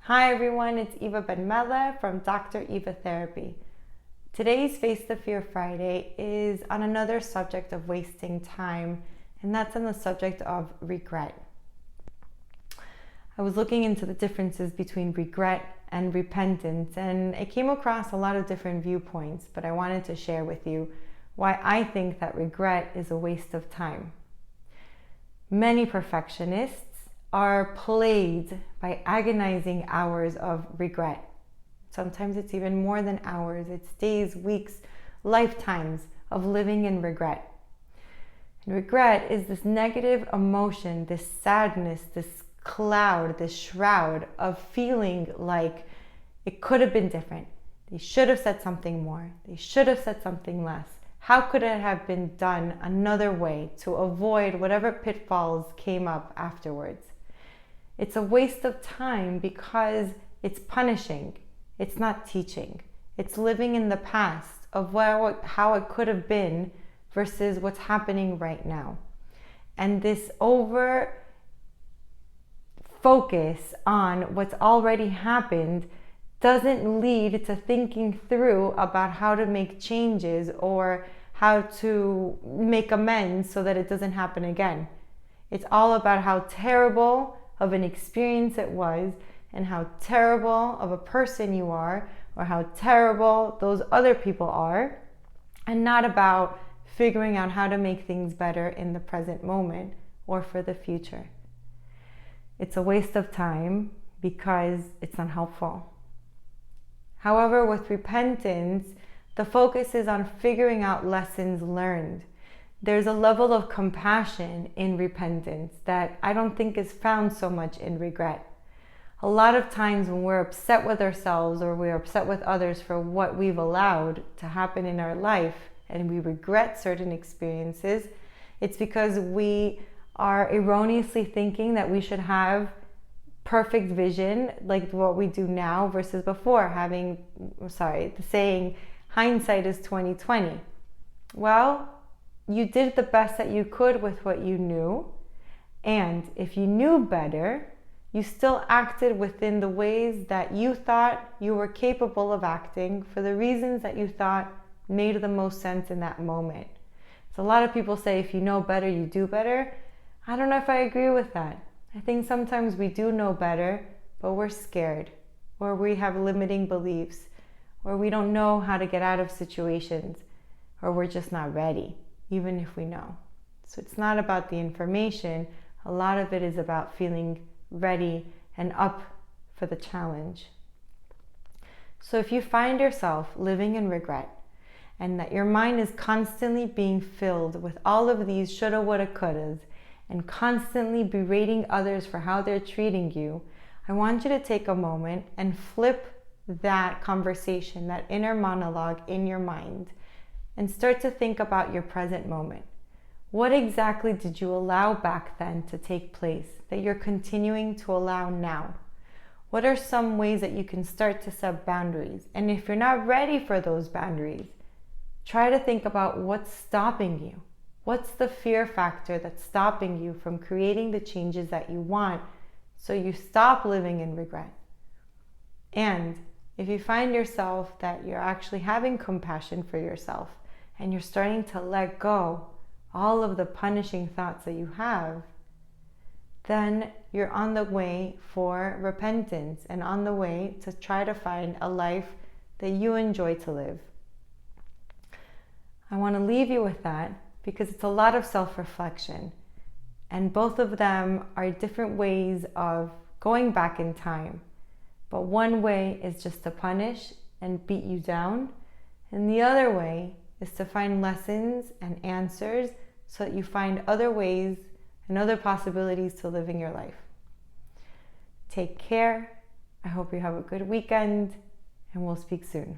Hi everyone, it's Eva Benmeleh from Dr Eva Therapy. Today's Face the Fear Friday is on another subject of wasting time, and that's on the subject of regret. I was looking into the differences between regret and repentance, and I came across a lot of different viewpoints, but I wanted to share with you why I think that regret is a waste of time. Many perfectionists are plagued by agonizing hours of regret. Sometimes it's even more than hours. It's days, weeks, lifetimes of living in regret. And regret is this negative emotion, this sadness, this cloud, this shroud of feeling like it could have been different. They should have said something more. They should have said something less. How could it have been done another way to avoid whatever pitfalls came up afterwards? It's a waste of time because it's punishing. It's not teaching. It's living in the past of how it could have been versus what's happening right now. And this over focus on what's already happened doesn't lead to thinking through about how to make changes or how to make amends so that it doesn't happen again. It's all about how terrible of an experience it was and how terrible of a person you are or how terrible those other people are, and not about figuring out how to make things better in the present moment or for the future. It's a waste of time because it's not helpful. However, with repentance, the focus is on figuring out lessons learned. There's a level of compassion in repentance that I don't think is found so much in regret. A lot of times when we're upset with ourselves or we're upset with others for what we've allowed to happen in our life and we regret certain experiences, it's because we are erroneously thinking that we should have perfect vision like what we do now versus before, the saying, hindsight is 20/20. Well, you did the best that you could with what you knew, and if you knew better, you still acted within the ways that you thought you were capable of acting for the reasons that you thought made the most sense in that moment. So a lot of people say if you know better, you do better. I don't know if I agree with that. I think sometimes we do know better, but we're scared, or we have limiting beliefs, or we don't know how to get out of situations, or we're just not ready, even if we know. So it's not about the information. A lot of it is about feeling ready and up for the challenge. So if you find yourself living in regret and that your mind is constantly being filled with all of these shoulda, woulda, couldas and constantly berating others for how they're treating you, I want you to take a moment and flip that conversation, that inner monologue in your mind, and start to think about your present moment. What exactly did you allow back then to take place that you're continuing to allow now? What are some ways that you can start to set boundaries? And if you're not ready for those boundaries, try to think about what's stopping you. What's the fear factor that's stopping you from creating the changes that you want so you stop living in regret? And if you find yourself that you're actually having compassion for yourself and you're starting to let go all of the punishing thoughts that you have, then you're on the way for repentance and on the way to try to find a life that you enjoy to live. I want to leave you with that because it's a lot of self-reflection, and both of them are different ways of going back in time. But one way is just to punish and beat you down, and the other way is to find lessons and answers so that you find other ways and other possibilities to living your life. Take care. I hope you have a good weekend, and we'll speak soon.